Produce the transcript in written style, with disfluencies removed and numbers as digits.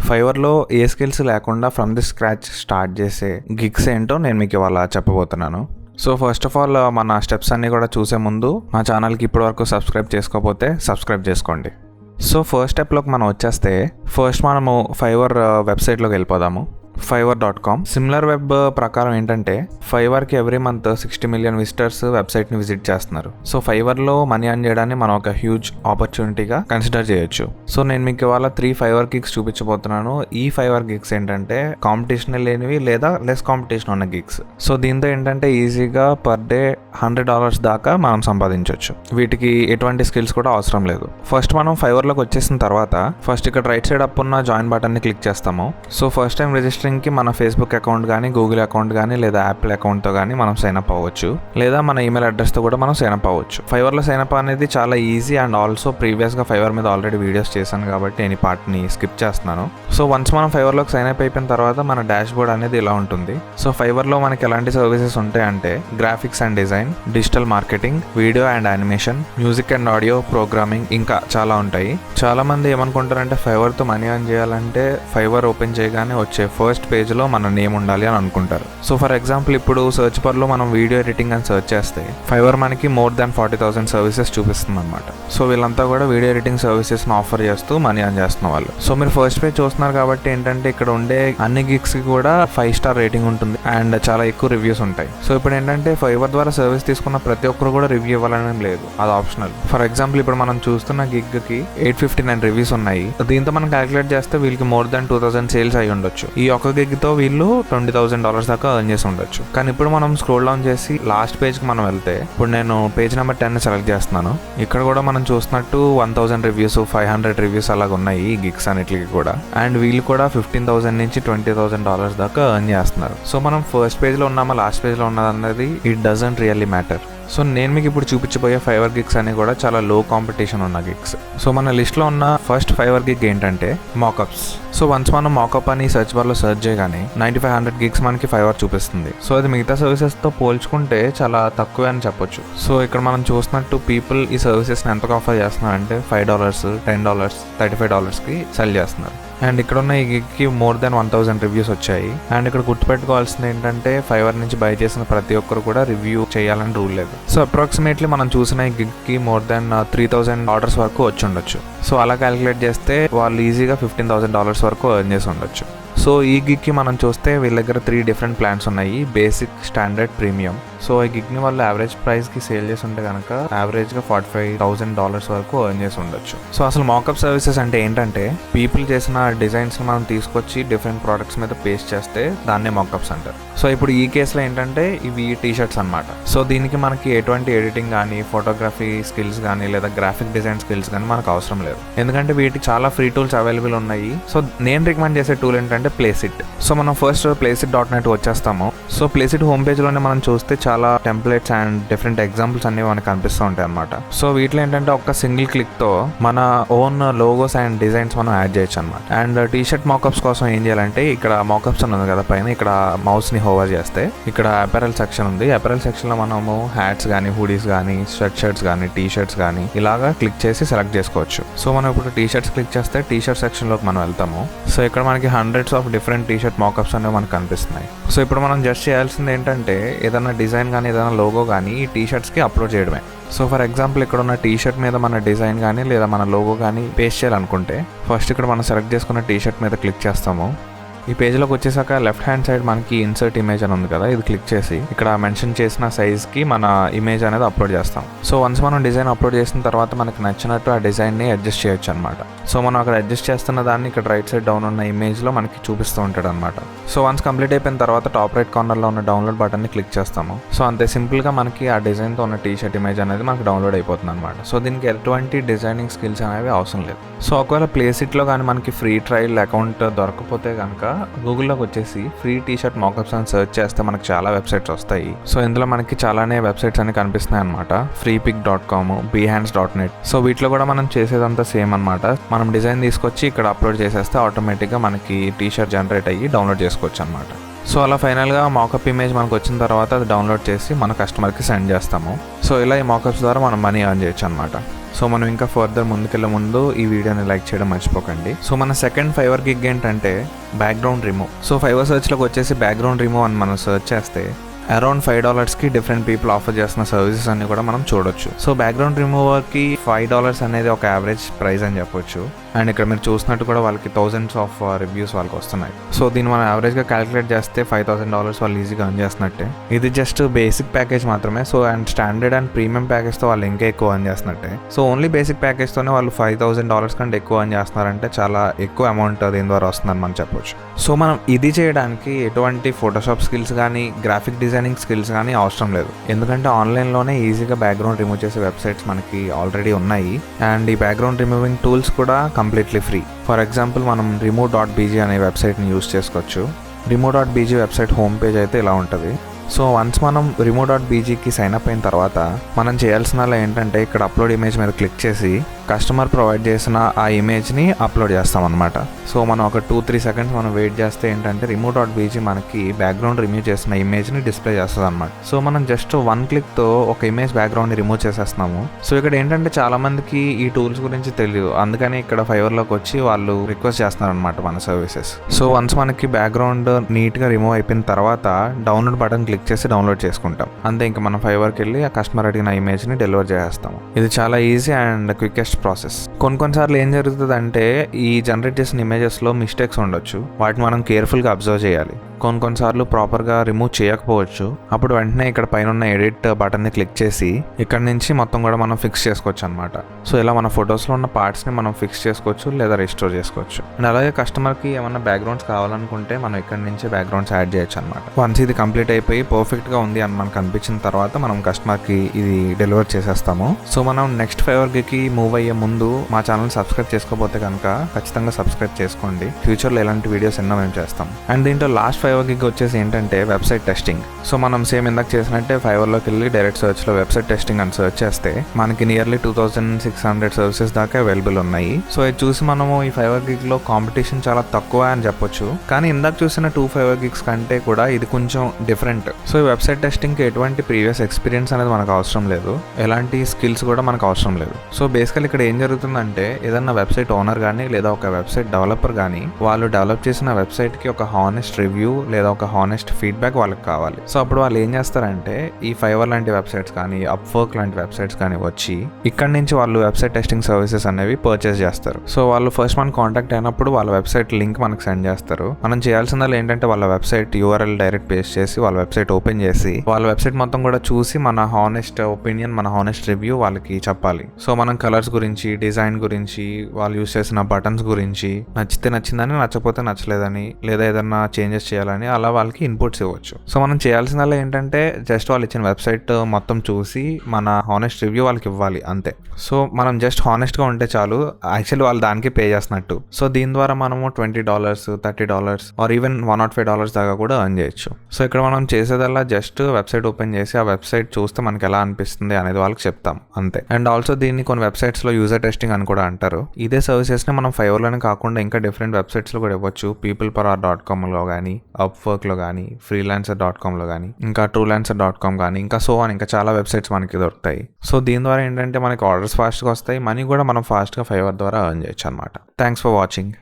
ఫైవర్లో ఏ skills లేకుండా from the scratch start చేసే gigs ఏంటో నేను మీకు ఇవాళ చెప్పబోతున్నాను. సో ఫస్ట్ ఆఫ్ ఆల్ మన స్టెప్స్ అన్నీ కూడా చూసే ముందు మా ఛానల్కి ఇప్పటివరకు సబ్స్క్రైబ్ చేసుకోకపోతే సబ్స్క్రైబ్ చేసుకోండి. సో ఫస్ట్ స్టెప్లోకి మనం వచ్చేస్తే ఫస్ట్ మనము ఫైవర్ వెబ్సైట్లోకి వెళ్ళిపోదాము. fiverr.com. సిమిలర్ వెబ్ ప్రకారం ఏంటంటే ఫైవర్కి ఎవ్రీ మంత్ 60 మిలియన్ విజిటర్స్ వెబ్సైట్ని విజిట్ చేస్తున్నారు. సో ఫైవర్లో మనీ అర్న్ చేయడాన్ని మనం ఒక హ్యూజ్ ఆపర్చునిటీగా కన్సిడర్ చేయొచ్చు. సో నేను మీకు ఇవాళ 3 ఫైవర్ గిగ్స్ చూపించబోతున్నాను. ఈ ఫైవర్ గిగ్స్ ఏంటంటే కాంపిటీషన్ లేనివి లేదా లెస్ కాంపిటీషన్ ఉన్న గిగ్స్. సో దీంతో ఏంటంటే ఈజీగా పర్ డే $100 దాకా మనం సంపాదించవచ్చు. వీటికి ఎటువంటి స్కిల్స్ కూడా అవసరం లేదు. ఫస్ట్ మనం ఫైవర్లోకి వచ్చేసిన తర్వాత ఫస్ట్ ఇక్కడ రైట్ సైడ్ అప్ ఉన్న జాయిన్ బటన్ని క్లిక్ చేస్తాము. సో ఫస్ట్ టైం రిజిస్టర్ కి మన ఫేస్బుక్ అకౌంట్ కానీ, గూగుల్ అకౌంట్ కానీ, లేదా యాపిల్ అకౌంట్తో కానీ మనం సైన్ అప్ అవ్వచ్చు, లేదా మన ఈమెయిల్ అడ్రస్తో కూడా మనం సైన్ అప్ అవ్వచ్చు. ఫైవర్లో సైన్ అప్ అనేది చాలా ఈజీ అండ్ ఆల్సో ప్రీవియస్గా ఫైవర్ మీద ఆల్రెడీ వీడియోస్ చేశాను కాబట్టి నేను ఈ పార్ట్ని స్కిప్ చేస్తున్నాను. సో వన్స్ మనం ఫైవర్లోకి సైన్ అప్ అయిపోయిన తర్వాత మన డాష్ బోర్డ్ అనేది ఇలా ఉంటుంది. సో ఫైవర్లో మనకి ఎలాంటి సర్వీసెస్ ఉంటాయంటే graphics and design, digital marketing, video and animation, music and audio, programming, ఇంకా చాలా ఉంటాయి. చాలా మంది ఏమనుకుంటారంటే ఫైవర్తో మనీ అర్న్ చేయాలంటే ఫైవర్ ఓపెన్ చేయగానే వచ్చే ఫస్ట్ పేజ్లో మన నేమ్ ఉండాలి అని అనుకుంటారు. సో ఫర్ ఎగ్జాంపుల్ ఇప్పుడు సర్చ్ బార్లో మనం వీడియో ఎడిటింగ్ అని సర్చ్ చేస్తే ఫైవర్ మనకి మోర్ దాన్ 40,000 సర్వీసెస్ చూపిస్తుంది అనమాట. సో వీళ్ళంతా కూడా వీడియో ఎడిటింగ్ సర్వీసెస్ ఆఫర్ చేస్తూ మనీ అర్న్ చేస్తున్న వాళ్ళు. సో మీరు ఫస్ట్ పేజ్ చూస్తున్నారు కాబట్టి ఏంటంటే ఇక్కడ ఉండే అన్ని గిగ్స్ కి కూడా 5 స్టార్ రేటింగ్ ఉంటుంది అండ్ చాలా ఎక్కువ రివ్యూస్ ఉంటాయి. సో ఇప్పుడు ఏంటంటే ఫైవర్ ద్వారా సర్వీస్ తీసుకున్న ప్రతి ఒక్కరు కూడా రివ్యూ ఇవ్వాలని లేదు, అది ఆప్షనల్. ఫర్ ఎగ్జాంపుల్ ఇప్పుడు మనం చూస్తున్న గిగ్ కి 859 రివ్యూస్ ఉన్నాయి. దీంతో మనం క్యాలిక్యులేట్ చేస్తే వీళ్ళకి మోర్ దాన్ 2,000 సేల్స్ అయి ఉండొచ్చు. ఈ ఒక్క గిగ్తో వీళ్ళు $20,000 దాకా ఎర్న్ చేసి ఉండొచ్చు. కానీ ఇప్పుడు మనం స్క్రోల్ డౌన్ చేసి లాస్ట్ పేజ్కి మనం వెళ్తే ఇప్పుడు నేను పేజ్ నెంబర్ 10 సెలెక్ట్ చేస్తున్నాను. ఇక్కడ కూడా మనం చూసినట్టు 1,000 రివ్యూస్, 500 రివ్యూస్ అలాగ ఉన్నాయి ఈ గిగ్స్ అన్నిటికి కూడా. అండ్ వీళ్ళు కూడా $15,000 నుంచి $20,000 దాకా ఎర్న్ చేస్తున్నారు. సో మనం ఫస్ట్ పేజ్లో ఉన్నామా లాస్ట్ పేజ్లో ఉన్నది అన్నది it doesn't really matter. So నేను మీకు ఇప్పుడు చూపించబోయే ఫైవర్ గిగ్స్ అన్ని కూడా చాలా లో కాంపిటీషన్ ఉన్న గిగ్స్. సో మన లిస్ట్లో ఉన్న ఫస్ట్ ఫైవర్ గిగ్ ఏంటంటే మాకప్స్. సో వన్స్ మనం మాకప్ అని సర్చ్ బార్లో సర్చ్ చేయగానే 9500 గిగ్స్ మనకి ఫైవర్ చూపిస్తుంది. సో అది మిగతా సర్వీసెస్తో పోల్చుకుంటే చాలా తక్కువే అని చెప్పొచ్చు. సో ఇక్కడ మనం చూసినట్టు పీపుల్ ఈ సర్వీసెస్ని ఎంతకు ఆఫర్ చేస్తున్నారంటే $5, $10, $35కి సెల్ చేస్తున్నారు. అండ్ ఇక్కడ ఉన్న ఈ గిగ్కి మోర్ దాన్ 1,000 రివ్యూస్ వచ్చాయి. అండ్ ఇక్కడ గుర్తుపెట్టుకోవాల్సింది ఏంటంటే ఫైవర్ నుంచి బై చేసిన ప్రతి ఒక్కరు కూడా రివ్యూ చేయాలని రూల్ లేదు. సో అప్రాక్సిమేట్లీ మనం చూసిన ఈ గిగ్కి మోర్ దాన్ 3,000 ఆర్డర్స్ వరకు వచ్చి ఉండొచ్చు. సో అలా క్యాలిక్యులేట్ చేస్తే వాళ్ళు ఈజీగా $15,000 వరకు ఎర్న్ చేసి ఉండొచ్చు. సో ఈ గిగ్కి మనం చూస్తే వీళ్ళ దగ్గర 3 డిఫరెంట్ ప్లాన్స్ ఉన్నాయి: బేసిక్, స్టాండర్డ్, ప్రీమియం. సో ఈ గిగ్ని వాళ్ళు యావరేజ్ ప్రైస్కి సేల్ చేసి ఉంటే కనుక యావరేజ్గా $45,000 వరకు ఎర్న్ చేసి ఉండొచ్చు. సో అసలు మాకప్ సర్వీసెస్ అంటే ఏంటంటే పీపుల్ చేసిన డిజైన్స్ని మనం తీసుకొచ్చి డిఫరెంట్ ప్రోడక్ట్స్ మీద పేస్ట్ చేస్తే దాన్నే మాకప్స్ అంటారు. సో ఇప్పుడు ఈ కేసులో ఏంటంటే ఇవి టీషర్ట్స్ అనమాట. సో దీనికి మనకి ఎటువంటి ఎడిటింగ్ కానీ, ఫోటోగ్రఫీ స్కిల్స్ కానీ, లేదా గ్రాఫిక్ డిజైన్ స్కిల్స్ కానీ మనకు అవసరం లేదు, ఎందుకంటే వీటికి చాలా ఫ్రీ టూల్స్ అవైలబుల్ ఉన్నాయి. సో నేను రికమెండ్ చేసే టూల్ ఏంటంటే ప్లేసిట్. సో మనం ఫస్ట్ placeit.net వచ్చేస్తాము. సో ప్లేసిట్ హోమ్ పేజ్లోనే మనం చూస్తే చాలా టెంప్లెట్స్ అండ్ డిఫరెంట్ ఎగ్జాంపుల్స్ అన్ని మనకు కనిపిస్తూ ఉంటాయి అనమాట. సో వీటిలో ఏంటంటే ఒక సింగిల్ క్లిక్తో మన ఓన్ లోగోస్ అండ్ డిజైన్స్ మనం యాడ్ చేయొచ్చు అనమాట. అండ్ టీషర్ట్ మాకప్స్ కోసం ఏం చేయాలంటే ఇక్కడ మాకప్స్ ఉన్నది కదా పైన, ఇక్కడ మౌస్ని హోవర్ చేస్తే ఇక్కడ అపెరల్ సెక్షన్ ఉంది. అపెరల్ సెక్షన్లో మనము హ్యాట్స్ కానీ, హూడీస్ కానీ, స్వెట్ షర్ట్స్ కానీ, టీ షర్ట్స్ కానీ ఇలాగా క్లిక్ చేసి సెలెక్ట్ చేసుకోవచ్చు. సో మనం ఇప్పుడు టీ షర్ట్స్ క్లిక్ చేస్తే టీ షర్ట్ సెక్షన్లోకి మనం వెళ్తాము. సో ఇక్కడ మనకి hundreds of different T shirt mockups అనేవి మనకు కనిపిస్తున్నాయి. సో ఇప్పుడు మనం జస్ట్ చేయాల్సింది ఏంటంటే ఏదైనా డిజైన్ కానీ, ఏదైనా లోగో కానీ ఈ టీ షర్ట్స్కి అప్లోడ్ చేయడమే. సో ఫర్ ఎగ్జాంపుల్ ఇక్కడ ఉన్న టీ షర్ట్ మీద మన డిజైన్ కానీ లేదా మన లోగో కానీ పేస్ట్ చేయాలనుకుంటే ఫస్ట్ ఇక్కడ మనం సెలెక్ట్ చేసుకున్న టీ షర్ట్ మీద క్లిక్ చేస్తాము. ఈ పేజ్లోకి వచ్చేసాక లెఫ్ట్ హ్యాండ్ సైడ్ మనకి ఇన్సర్ట్ ఇమేజ్ అని ఉంది కదా, ఇది క్లిక్ చేసి ఇక్కడ మెన్షన్ చేసిన సైజ్కి మన ఇమేజ్ అనేది అప్లోడ్ చేస్తాం. సో వన్స్ మనం డిజైన్ అప్లోడ్ చేసిన తర్వాత మనకి నచ్చినట్టు ఆ డిజైన్ని అడ్జస్ట్ చేయొచ్చు అనమాట. సో మనం అక్కడ అడ్జస్ట్ చేస్తున్న దాన్ని ఇక్కడ రైట్ సైడ్ డౌన్ ఉన్న ఇమేజ్లో మనకి చూపిస్తూ ఉంటాడు అనమాట. సో వన్స్ కంప్లీట్ అయిపోయిన తర్వాత టాప్ రైట్ కార్నర్లో ఉన్న డౌన్లోడ్ బటన్ని క్లిక్ చేస్తాము. సో అంతే సింపుల్గా మనకి ఆ డిజైన్తో ఉన్న టీ షర్ట్ ఇమేజ్ అనేది మనకు డౌన్లోడ్ అయిపోతుంది అనమాట. సో దీనికి ఎటువంటి డిజైనింగ్ స్కిల్స్ అనేవి అవసరం లేదు. సో ఒకవేళ ప్లేసిట్లో కానీ మనకి ఫ్రీ ట్రయల్ అకౌంట్ దొరకపోతే కనుక గూగుల్లోకి వచ్చేసి ఫ్రీ టీ షర్ట్ మాకప్స్ అని సర్చ్ చేస్తే మనకు చాలా వెబ్సైట్స్ వస్తాయి. సో ఇందులో మనకి చాలానే వెబ్సైట్స్ అన్ని కనిపిస్తున్నాయి అనమాట. freepik.com, behance.net. సో వీటిలో కూడా మనం చేసేదంతా సేమ్ అనమాట. మనం డిజైన్ తీసుకొచ్చి ఇక్కడ అప్లోడ్ చేసేస్తే ఆటోమేటిక్గా మనకి టీ షర్ట్ జనరేట్ అయ్యి డౌన్లోడ్ చేసుకోవచ్చు అనమాట. సో అలా ఫైనల్గా మాకప్ ఇమేజ్ మనకు వచ్చిన తర్వాత అది డౌన్లోడ్ చేసి మన కస్టమర్కి సెండ్ చేస్తాము. సో ఇలా ఈ మాకప్స్ ద్వారా మనం మనీ ఎర్న్ చేయొచ్చు అనమాట. సో మనం ఇంకా ఫర్దర్ ముందుకెళ్ళే ముందు ఈ వీడియోని లైక్ చేయడం మర్చిపోకండి. సో మన సెకండ్ ఫైవర్ గిగ్ ఏంటంటే బ్యాక్గ్రౌండ్ రిమూవ్. సో ఫైవర్ సర్చ్లోకి వచ్చేసి బ్యాక్గ్రౌండ్ రిమూవ్ అని మనం సర్చ్ చేస్తే అరౌండ్ $5కి డిఫరెంట్ పీపుల్ ఆఫర్ చేస్తున్న సర్వీసెస్ అన్ని కూడా మనం చూడొచ్చు. సో బ్యాక్గ్రౌండ్ రిమూవర్కి $5 అనేది ఒక యావరేజ్ ప్రైస్ అని చెప్పొచ్చు. అండ్ ఇక్కడ మీరు చూసినట్టు కూడా వాళ్ళకి థౌజండ్స్ ఆఫ్ రివ్యూస్ వాళ్ళకి వస్తున్నాయి. సో దీన్ని మనం యావరేజ్గా క్యాలిక్యులేట్ చేస్తే $5,000 వాళ్ళు ఈజీగా ఎర్న్ చేస్తున్నట్టే. ఇది జస్ట్ బేసిక్ ప్యాకేజ్ మాత్రమే. So and standard and premium ప్యాకేజ్తో వాళ్ళు ఇంకా ఎక్కువ ఎర్న్ చేస్తున్నట్టే. సో ఓన్లీ బేసిక్ ప్యాకేజ్తోనే వాళ్ళు $5,000 కంటే ఎక్కువ ఎర్న్ చేస్తున్నారంటే చాలా ఎక్కువ అమౌంట్ దీని ద్వారా వస్తుందని మనం చెప్పొచ్చు. సో మనం ఇది చేయడానికి ఎటువంటి ఫోటోషాప్ స్కిల్స్ కానీ గ్రాఫిక్ డిజైనింగ్ స్కిల్స్ కానీ అవసరం లేదు. ఎందుకంటే ఆన్లైన్లోనే ఈజీగా బ్యాక్గ్రౌండ్ రిమూవ్ చేసే వెబ్సైట్స్ మనకి ఆల్రెడీ ఉన్నాయి. అండ్ ఈ బ్యాక్గ్రౌండ్ రిమూవింగ్ టూల్స్ కూడా కంప్లీట్లీ ఫ్రీ. ఫర్ ఎగ్జాంపుల్ మనం remove.bg అనే వెబ్సైట్ని యూస్ చేసుకోవచ్చు. remove.bg వెబ్సైట్ హోమ్ పేజ్ అయితే ఇలా ఉంటుంది. సో వన్స్ మనం remove.bgకి సైన్ అప్ అయిన తర్వాత మనం చేయాల్సిన ఏంటంటే ఇక్కడ అప్లోడ్ ఇమేజ్ మీద క్లిక్ చేసి కస్టమర్ ప్రొవైడ్ చేసిన ఆ ఇమేజ్ని అప్లోడ్ చేస్తాం అనమాట. సో మనం ఒక 2-3 సెకండ్స్ మనం వెయిట్ చేస్తే ఏంటంటే remove.bg మనకి బ్యాక్గ్రౌండ్ రిమూవ్ చేసిన ఇమేజ్ని డిస్ప్లే చేస్తుంది అనమాట. సో మనం జస్ట్ 1 క్లిక్తో ఒక ఇమేజ్ బ్యాక్గ్రౌండ్ని రిమూవ్ చేసేస్తున్నాము. సో ఇక్కడ ఏంటంటే చాలా మందికి ఈ టూల్స్ గురించి తెలియదు. అందుకని ఇక్కడ ఫైవర్లోకి వచ్చి వాళ్ళు రిక్వెస్ట్ చేస్తున్నారు అనమాట మన సర్వీసెస్. సో వన్స్ మనకి బ్యాక్గ్రౌండ్ నీట్గా రిమూవ్ అయిపోయిన తర్వాత డౌన్లోడ్ బటన్ క్లిక్ చేసి డౌన్లోడ్ చేసుకుంటాం. అంతే, ఇంకా మనం ఫైవర్కి వెళ్ళి ఆ కస్టమర్ అడిగిన ఇమేజ్ని డెలివర్ చేస్తాము. ఇది చాలా ఈజీ అండ్ క్వికెస్ట్ ప్రాసెస్. కొన్నిసార్లు ఏం జరుగుతుంది అంటే ఈ జనరేట్ చేసిన ఇమేజెస్లో మిస్టేక్స్ ఉండొచ్చు. వాటిని మనం కేర్ఫుల్గా అబ్జర్వ్ చేయాలి. కొన్నిసార్లు ప్రాపర్గా రిమూవ్ చేయకపోవచ్చు. అప్పుడు వెంటనే ఇక్కడ పైన ఉన్న ఎడిట్ బటన్ని క్లిక్ చేసి ఇక్కడ నుంచి మొత్తం కూడా మనం ఫిక్స్ చేసుకోవచ్చు అనమాట. సో ఇలా మన ఫొటోస్లో ఉన్న పార్ట్స్ని మనం ఫిక్స్ చేసుకోవచ్చు లేదా రిస్టోర్ చేసుకోవచ్చు. అండ్ అలాగే కస్టమర్కి ఏమన్నా బ్యాక్గ్రౌండ్స్ కావాలనుకుంటే మనం ఇక్కడ నుంచి బ్యాక్గ్రౌండ్స్ యాడ్ చేయొచ్చు అనమాట. వన్స్ ఇది కంప్లీట్ అయిపోయి పర్ఫెక్ట్గా ఉంది అని మనకు అనిపించిన తర్వాత మనం కస్టమర్కి ఇది డెలివర్ చేసేస్తాము. సో మనం నెక్స్ట్ ఫైవర్ గిగ్కి మూవ్ అయ్యే ముందు మా ఛానల్ సబ్స్క్రైబ్ చేసుకోకపోతే కనుక ఖచ్చితంగా సబ్స్క్రైబ్ చేసుకోండి. ఫ్యూచర్లో ఇలాంటి వీడియోస్ ఎన్నో మేము చేస్తాం. అండ్ దీంట్లో లాస్ట్ ఫైవర్ గిగ్ వచ్చేసి ఏంటంటే వెబ్సైట్ టెస్టింగ్. సో మనం సేమ్ ఇందాక చేసినట్టే ఫైవర్లోకి వెళ్ళి డైరెక్ట్ సర్చ్లో వెబ్సైట్ టెస్టింగ్ అని సర్చ్ చేస్తే మనకి నియర్లీ 2600 సర్వీసెస్ దాకా అవైలబుల్ ఉన్నాయి. సో ఇది చూసి మనము ఈ ఫైవర్ గిగ్లో కాంపిటీషన్ చాలా తక్కువ అని చెప్పొచ్చు. కానీ ఇందాక చూసిన 2 ఫైవర్ గిగ్స్ కంటే కూడా ఇది కొంచెం డిఫరెంట్. సో ఈ వెబ్సైట్ టెస్టింగ్కి ఎటువంటి ప్రీవియస్ ఎక్స్పీరియన్స్ అనేది మనకు అవసరం లేదు. ఎలాంటి స్కిల్స్ కూడా మనకు అవసరం లేదు. సో బేసికల్ ఇక్కడ ఏం జరుగుతుందంటే ఏదన్నా వెబ్సైట్ ఓనర్ కానీ లేదా ఒక వెబ్సైట్ డెవలపర్ కానీ వాళ్ళు డెవలప్ చేసిన వెబ్సైట్కి ఒక హానెస్ట్ రివ్యూ లేదా ఒక హానెస్ట్ ఫీడ్బ్యాక్ వాళ్ళకి కావాలి. సో అప్పుడు వాళ్ళు ఏం చేస్తారంటే ఈ ఫైవర్ లాంటి వెబ్సైట్స్ కానీ అప్వర్క్ లాంటి వెబ్సైట్స్ కానీ వచ్చి ఇక్కడ నుంచి వాళ్ళు వెబ్సైట్ టెస్టింగ్ సర్వీసెస్ అనేవి పర్చేస్ చేస్తారు. సో వాళ్ళు ఫస్ట్ మన కాంటాక్ట్ అయినప్పుడు వాళ్ళ వెబ్సైట్ లింక్ మనకు సెండ్ చేస్తారు. మనం చేయాల్సిందా ఏంటంటే వాళ్ళ వెబ్సైట్ URL డైరెక్ట్ పేస్ట్ చేసి వాళ్ళ వెబ్సైట్ ఓపెన్ చేసి వాళ్ళ వెబ్సైట్ మొత్తం కూడా చూసి మన హానెస్ట్ ఒపీనియన్ మన హానెస్ట్ రివ్యూ వాళ్ళకి చెప్పాలి. సో మనం కలర్స్ గురించి డిజైన్ గురించి వాళ్ళు యూస్ చేసిన బటన్స్ గురించి నచ్చితే నచ్చిందని నచ్చకపోతే నచ్చలేదని లేదా ఏదన్నా చేంజెస్ చేయాలని అలా వాళ్ళకి ఇన్పుట్స్ ఇవ్వచ్చు. సో మనం చేయాల్సిందల్లా ఏంటంటే జస్ట్ వాళ్ళు ఇచ్చిన వెబ్సైట్ మొత్తం చూసి మన హానెస్ట్ రివ్యూ వాళ్ళకి ఇవ్వాలి అంతే. సో మనం జస్ట్ హానెస్ట్గా ఉంటే చాలు. యాక్చువల్లీ వాళ్ళు దానికి పే చేస్తున్నట్టు. సో దీని ద్వారా మనము $20, $30 ఆర్ ఈవెన్ $105 దాకా కూడా ఎర్న్ చేయొచ్చు. సో ఇక్కడ మనం చేసేదల్లా జస్ట్ వెబ్సైట్ ఓపెన్ చేసి ఆ వెబ్సైట్ చూస్తే మనకి ఎలా అనిపిస్తుంది అనేది వాళ్ళకి చెప్తాం అంతే. అండ్ ఆల్సో దీన్ని కొన్ని వెబ్సైట్స్లో యూజర్ టెస్టింగ్ అని కూడా అంటారు. ఇదే సర్వీసెస్ని మనం ఫైవర్లోనే కాకుండా ఇంకా డిఫరెంట్ వెబ్సైట్స్లో కూడా ఇవ్వచ్చు. peopleper.comలో కానీ అప్వర్క్లో కానీ freelancer.comలో కానీ ఇంకా truelancer.com కానీ ఇంకా సో అని ఇంకా చాలా వెబ్సైట్స్ మనకి దొరుకుతాయి. సో దీని ద్వారా ఏంటంటే మనకి ఆర్డర్స్ ఫాస్ట్గా వస్తాయి. మనీ కూడా మనం ఫాస్ట్గా ఫైవర్ ద్వారా ఎర్న్ చేయొచ్చు అనమాట. Thanks for watching.